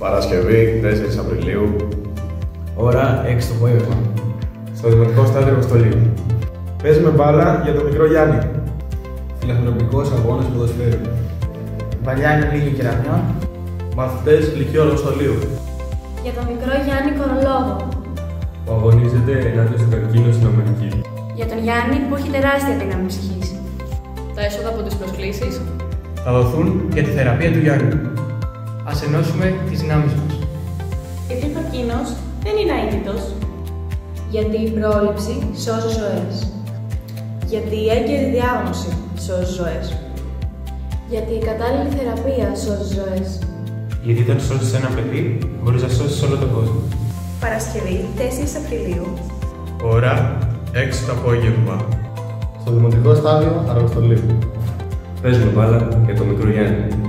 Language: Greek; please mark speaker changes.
Speaker 1: Παρασκευή 4 Απριλίου.
Speaker 2: Ώρα 6 το απόγευμα.
Speaker 3: Στο Δημοτικό Στάδιο Αργοστολίου. Παίζουμε μπάλα για τον μικρό Γιάννη.
Speaker 2: Φιλανθρωπικός αγώνας ποδοσφαίρου. Βαλιάνη Λίγη Κεραμιών.
Speaker 3: Μαθητές Λυκείου Αργοστολίου.
Speaker 4: Για τον μικρό Γιάννη Κορολόγο.
Speaker 5: Που αγωνίζεται ενάντια στον καρκίνο στην Αμερική.
Speaker 4: Για τον Γιάννη που έχει τεράστια δύναμη ψυχής.
Speaker 6: Τα έσοδα από τις προσκλήσεις
Speaker 3: Θα δοθούν για τη θεραπεία του Γιάννη. Ας ενώσουμε τις δυνάμεις μας.
Speaker 4: Γιατί ο καρκίνος δεν είναι αίτητος. Γιατί η πρόληψη σώζει ζωές. Γιατί η έγκαιρη διάγνωση σώζει ζωές. Γιατί η κατάλληλη θεραπεία σώζει ζωές.
Speaker 5: Γιατί όταν σώσεις ένα παιδί, μπορείς να σώσεις όλο τον κόσμο.
Speaker 4: Παρασκευή 4 Απριλίου.
Speaker 3: Ώρα 6 το απόγευμα.
Speaker 1: Στο Δημοτικό Στάδιο Αργοστολίου.
Speaker 5: Παίζουμε μπάλα για τον μικρό Γιάννη.